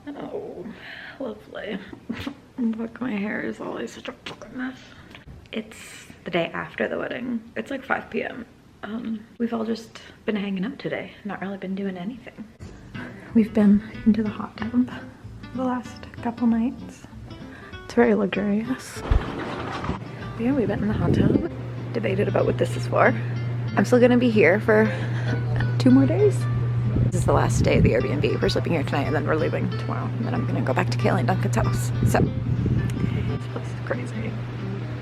Oh, lovely. Look, my hair is always such a fucking mess. It's the day after the wedding. It's like 5 p.m. We've all just been hanging out today, not really been doing anything. We've been into the hot tub the last couple nights. It's very luxurious. But yeah, we've been in the hot tub, debated about what this is for. I'm still gonna be here for 2 more days. This is the last day of the Airbnb. We're sleeping here tonight and then we're leaving tomorrow. And then I'm gonna go back to Kaylie and Duncan's house. So, this place is crazy.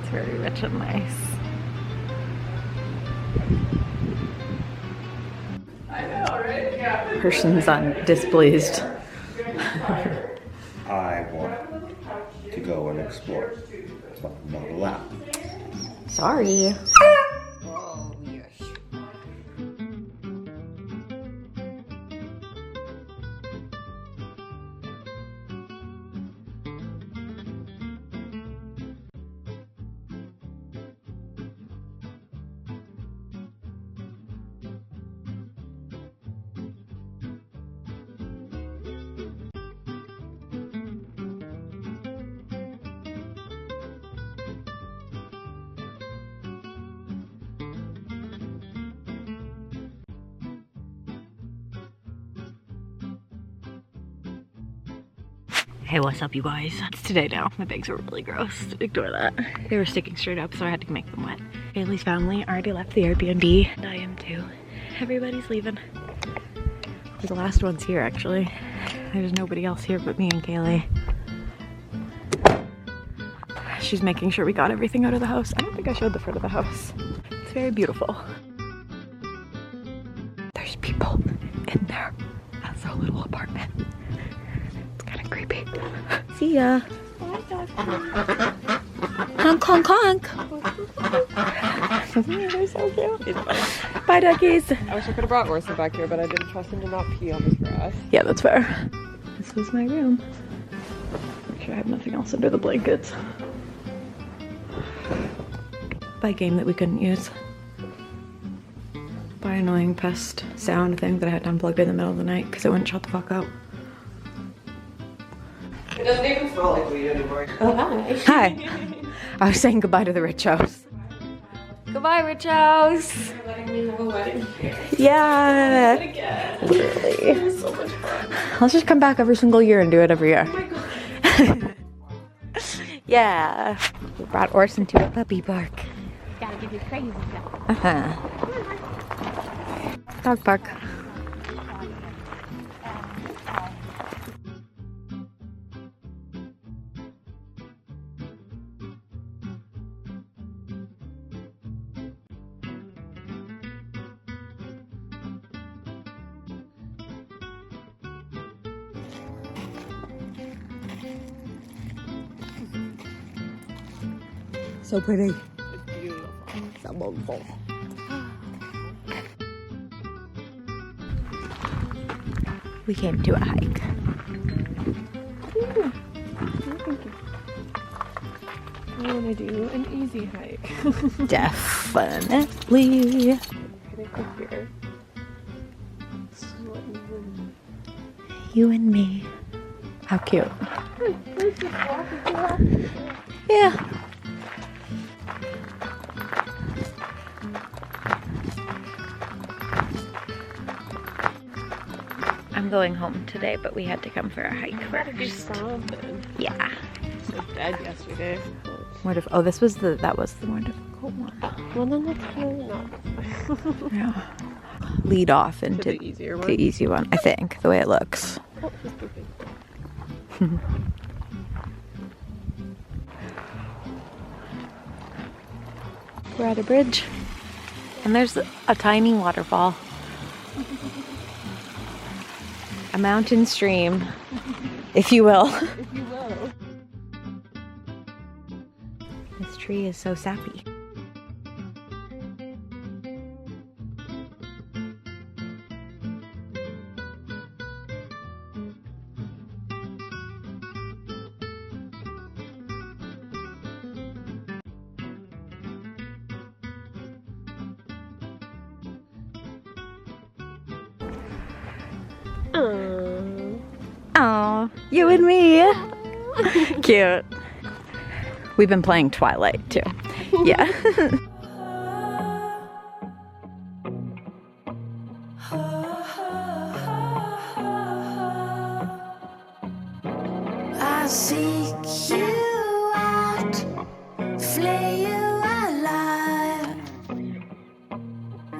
It's very rich and nice. I know, right? Yeah. Person's displeased. I want to go and explore, but I'm not allowed. Sorry. Hey, what's up, you guys? It's today now. My bags are really gross. Ignore that. They were sticking straight up, so I had to make them wet. Kaylie's family already left the Airbnb, and I am too. Everybody's leaving. We're the last ones here, actually. There's nobody else here but me and Kaylie. She's making sure we got everything out of the house. I don't think I showed the front of the house. It's very beautiful. There's people in there. That's our little apartment. Creepy. See ya. Honk, honk, honk. They're so cute. Bye, duckies. I wish I could have brought Orson back here, but I didn't trust him to not pee on this grass. Yeah, that's fair. This was my room. Make sure I have nothing else under the blankets. By game that we couldn't use. By annoying pest sound thing that I had to unplug in the middle of the night because it wouldn't shut the fuck up. It doesn't even smell like weed anymore. Oh, hi. Hi. I was saying goodbye to the rich house. Goodbye, rich house. You're letting me have a wedding here. Yeah. Again. Literally. It was so much fun. Let's just come back every single year and do it every year. Oh my god. Yeah. We brought Orson to a puppy park. Gotta give you crazy stuff. Uh-huh. Dog park. So pretty. It's beautiful. So beautiful. We came to a hike. Ooh. I want to do an easy hike. Definitely. Here. You and me. How cute. Yeah. I'm going home today, but we had to come for a hike first. Yeah. So dead yesterday. Oh, this was that was the more difficult one. Well, then that's really not. Yeah. Lead off into the easier one. the easy one, I think, the way it looks. Oh, she's pooping. We're at a bridge, and there's a tiny waterfall. A mountain stream, if you will. If you will. This tree is so sappy. Oh, you and me. Cute. We've been playing Twilight too. Yeah. I seek you out, flay you alive.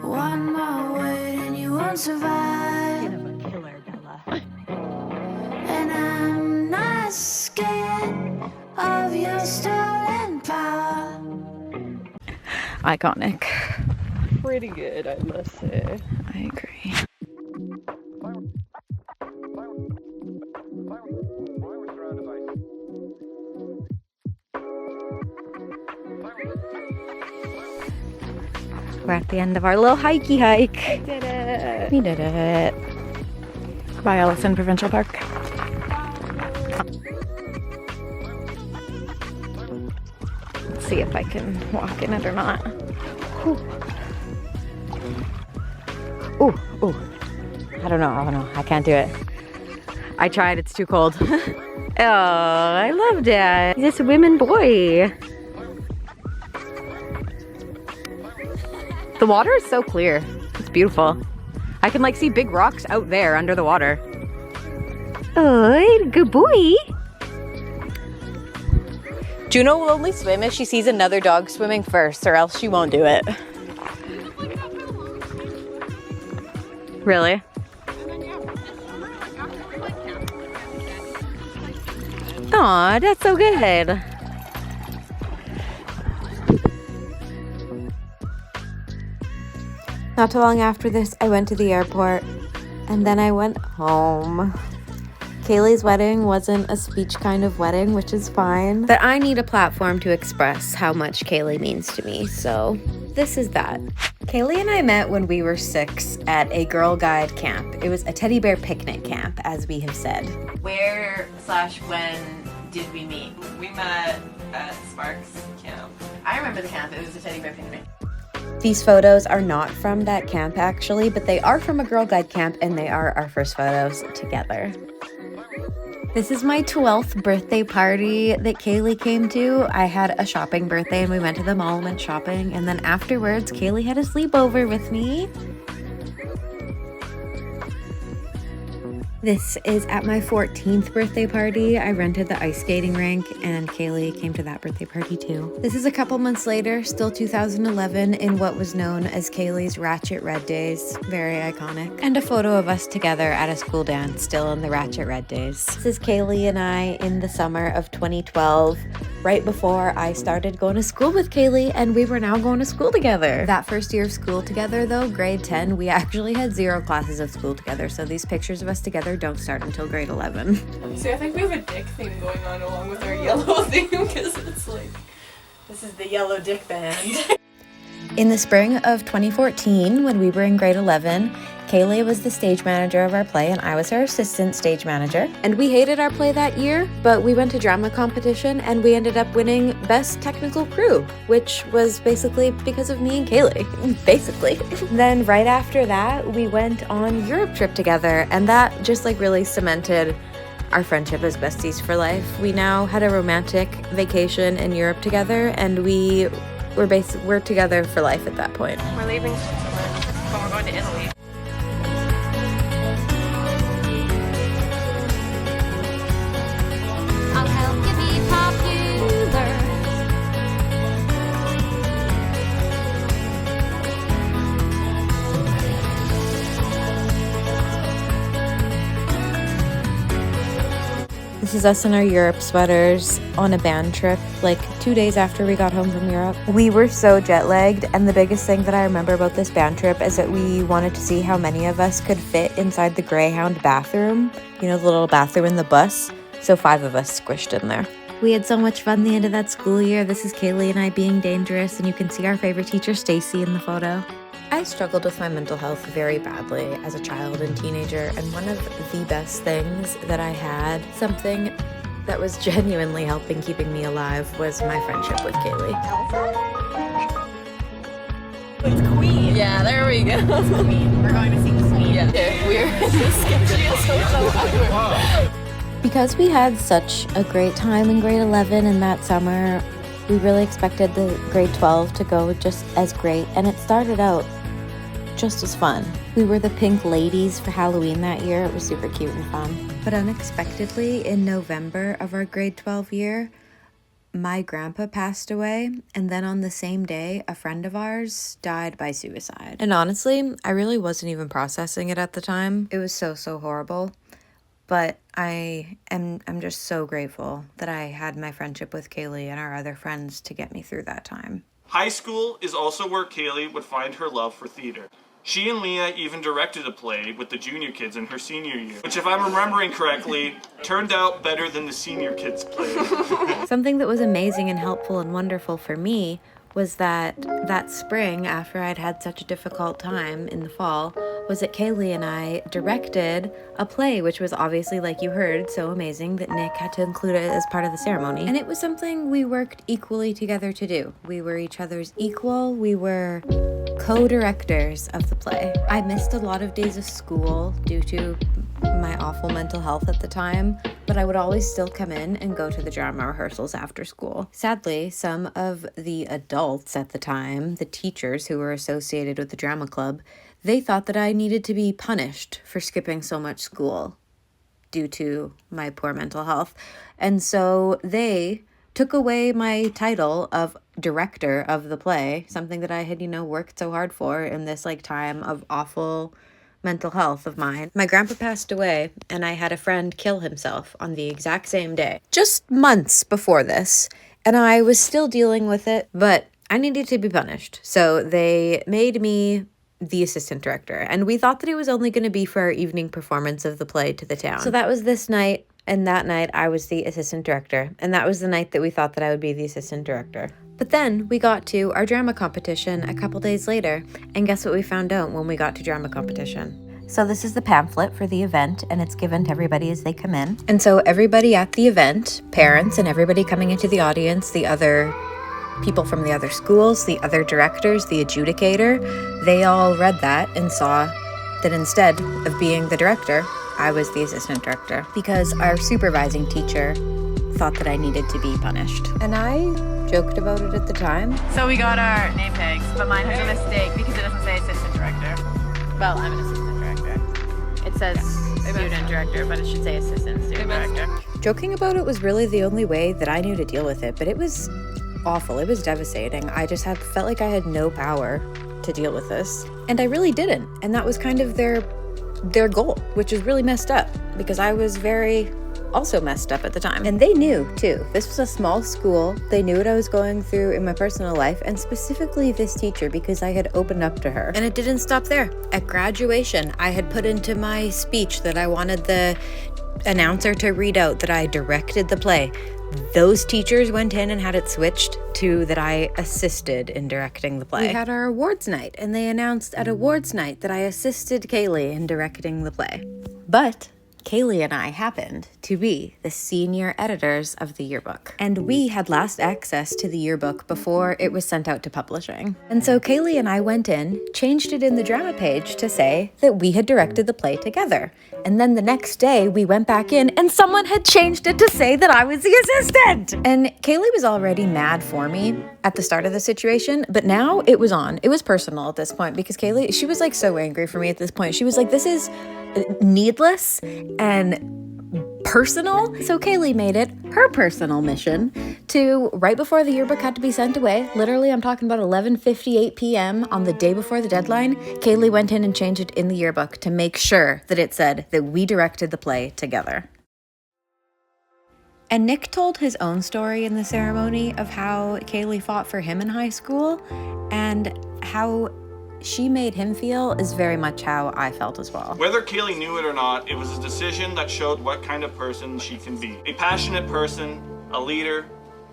One more word and you won't survive. A killer, Bella. And I'm not scared of your stolen power. Iconic. Pretty good, I must say. I agree. We're at the end of our little hikey hike. I did it. We did it. By Ellison Provincial Park. Let's see if I can walk in it or not. Ooh, ooh. I don't know. I can't do it. I tried, it's too cold. Oh, I loved it. This women boy. The water is so clear. It's beautiful. I can like see big rocks out there under the water. Oh, good boy. Juno will only swim if she sees another dog swimming first, or else she won't do it. Really? Aw, that's so good. Not too long after this, I went to the airport, and then I went home. Kaylie's wedding wasn't a speech kind of wedding, which is fine. But I need a platform to express how much Kaylie means to me, so this is that. Kaylie and I met when we were 6 at a Girl Guide camp. It was a teddy bear picnic camp, as we have said. Where/when did we meet? We met at Sparks camp. I remember the camp. It was a teddy bear picnic. These photos are not from that camp actually, but they are from a Girl Guide camp, and they are our first photos together. This is my 12th birthday party that Kaylie came to. I had a shopping birthday and we went to the mall and went shopping, and then afterwards Kaylie had a sleepover with me. This is at my 14th birthday party. I rented the ice skating rink, and Kaylie came to that birthday party too. This is a couple months later, still 2011, in what was known as Kaylie's Ratchet Red days. Very iconic. And a photo of us together at a school dance, still in the Ratchet Red days. This is Kaylie and I in the summer of 2012, right before I started going to school with Kaylie, and we were now going to school together. That first year of school together though, grade 10, we actually had 0 classes of school together, so these pictures of us together don't start until grade 11. See, I think we have a dick theme going on along with our yellow theme, because it's like, this is the yellow dick band. In the spring of 2014, when we were in grade 11, Kaylie was the stage manager of our play and I was her assistant stage manager. And we hated our play that year, but we went to drama competition and we ended up winning Best Technical Crew, which was basically because of me and Kaylie, basically. Then right after that, we went on Europe trip together, and that just like really cemented our friendship as besties for life. We now had a romantic vacation in Europe together, and we're together for life at that point. We're leaving Switzerland, but we're going to Italy. I'll help you be popular. This is us in our Europe sweaters on a band trip, like 2 days after we got home from Europe. We were so jet lagged, and the biggest thing that I remember about this band trip is that we wanted to see how many of us could fit inside the Greyhound bathroom, you know, the little bathroom in the bus. So 5 of us squished in there. We had so much fun the end of that school year. This is Kaylie and I being dangerous, and you can see our favorite teacher, Stacy, in the photo. I struggled with my mental health very badly as a child and teenager, and one of the best things that I had, something that was genuinely helping keeping me alive, was my friendship with Kaylie. It's Queen. Yeah, there we go. It's Queen. We're going to see Queen. Yeah. We're in the sketchiest hotel ever. Because we had such a great time in grade 11 in that summer, we really expected the grade 12 to go just as great, and it started out just as fun. We were the pink ladies for Halloween that year. It was super cute and fun. But unexpectedly, in November of our grade 12 year, my grandpa passed away, and then on the same day, a friend of ours died by suicide. And honestly, I really wasn't even processing it at the time. It was so horrible. But I'm just so grateful that I had my friendship with Kaylie and our other friends to get me through that time. High school is also where Kaylie would find her love for theater. She and Leah even directed a play with the junior kids in her senior year, which, if I'm remembering correctly, turned out better than the senior kids' play. Something that was amazing and helpful and wonderful for me was that spring, after I'd had such a difficult time in the fall, was that Kaylie and I directed a play, which was obviously, like you heard, so amazing that Nick had to include it as part of the ceremony. And it was something we worked equally together to do. We were each other's equal. We were co-directors of the play. I missed a lot of days of school due to my awful mental health at the time, but I would always still come in and go to the drama rehearsals after school. Sadly, some of the adults at the time, the teachers who were associated with the drama club, they thought that I needed to be punished for skipping so much school due to my poor mental health. And so they took away my title of director of the play, something that I had, worked so hard for in this time of awful mental health of mine. My grandpa passed away, and I had a friend kill himself on the exact same day, just months before this, and I was still dealing with it, but I needed to be punished. So they made me the assistant director, and we thought that it was only going to be for our evening performance of the play to the town. So that was this night, and that night I was the assistant director, and that was the night that we thought that I would be the assistant director. But then we got to our drama competition a couple days later, and guess what we found out when we got to drama competition? So this is the pamphlet for the event, and it's given to everybody as they come in. And so everybody at the event, parents and everybody coming into the audience, the other people from the other schools, the other directors, the adjudicator, they all read that and saw that instead of being the director, I was the assistant director, because our supervising teacher thought that I needed to be punished. And I joked about it at the time. So we got our name tags, but mine has a mistake because it doesn't say assistant director. Well, I'm an assistant director. It says student director, but it should say assistant student director. Joking about it was really the only way that I knew to deal with it, but it was awful. It was devastating. I just felt like I had no power to deal with this, and I really didn't. And that was kind of their goal, which is really messed up because I was very also messed up at the time. And they knew too. This was a small school. They knew what I was going through in my personal life, and specifically this teacher, because I had opened up to her. And it didn't stop there. At graduation, I had put into my speech that I wanted the announcer to read out that I directed the play. Those teachers went in and had it switched to that I assisted in directing the play. We had our awards night, and they announced at awards night that I assisted Kaylie in directing the play. But Kaylie and I happened to be the senior editors of the yearbook, and we had last access to the yearbook before it was sent out to publishing. And so Kaylie and I went in, changed it in the drama page to say that we had directed the play together. And then the next day we went back in and someone had changed it to say that I was the assistant. And Kaylie was already mad for me at the start of the situation, but now it was on. It was personal at this point because Kaylie, she was so angry for me at this point. She was like, this is needless and personal. So Kaylie made it her personal mission to, right before the yearbook had to be sent away, literally I'm talking about 11:58 p.m. on the day before the deadline, Kaylie went in and changed it in the yearbook to make sure that it said that we directed the play together. And Nick told his own story in the ceremony of how Kaylie fought for him in high school, and how she made him feel is very much how I felt as well. Whether Kaylie knew it or not, it was a decision that showed what kind of person she can be. A passionate person, a leader,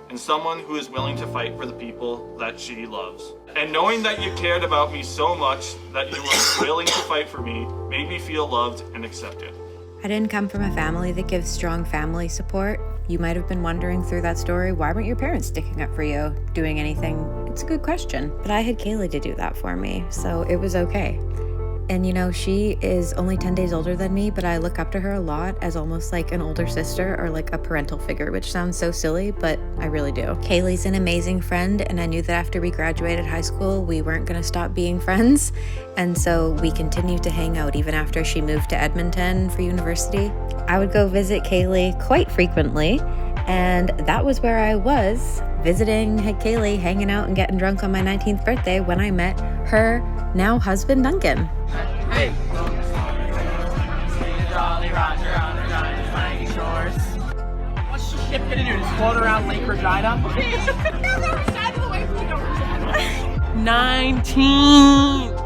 and someone who is willing to fight for the people that she loves. And knowing that you cared about me so much that you were willing to fight for me made me feel loved and accepted. I didn't come from a family that gives strong family support. You might have been wondering through that story, why weren't your parents sticking up for you, doing anything? It's a good question. But I had Kaylie to do that for me, so it was okay. And you know, she is only 10 days older than me, but I look up to her a lot as almost like an older sister or like a parental figure, which sounds so silly, but I really do. Kaylie's an amazing friend, and I knew that after we graduated high school, we weren't gonna stop being friends. And so we continued to hang out even after she moved to Edmonton for university. I would go visit Kaylie quite frequently, and that was where I was, visiting Kaylie, hanging out and getting drunk on my 19th birthday when I met her now husband, Duncan. Hey! Jolly Roger on the giant slimy shores. What's the ship gonna do? Just float around Lake Regina? 19!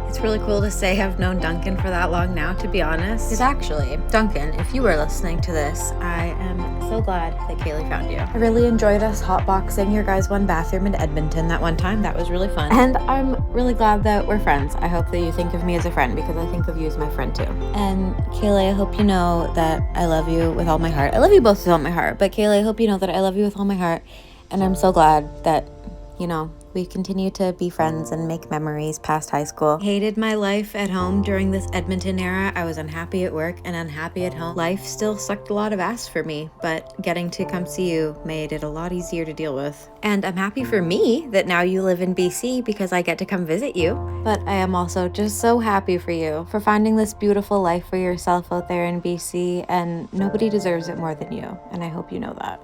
It's really cool to say I've known Duncan for that long now, to be honest. Because actually, Duncan, if you were listening to this, I am so glad that Kaylie found you. I really enjoyed us hotboxing your guys' one bathroom in Edmonton that one time. That was really fun. And I'm really glad that we're friends. I hope that you think of me as a friend, because I think of you as my friend too. And Kaylie, I hope you know that I love you with all my heart. I love you both with all my heart, but Kaylie, I hope you know that I love you with all my heart. And I'm so glad that, you know, we continue to be friends and make memories past high school. I hated my life at home during this Edmonton era. I was unhappy at work and unhappy at home. Life still sucked a lot of ass for me, but getting to come see you made it a lot easier to deal with. And I'm happy for me that now you live in BC because I get to come visit you. But I am also just so happy for you for finding this beautiful life for yourself out there in BC, and nobody deserves it more than you. And I hope you know that.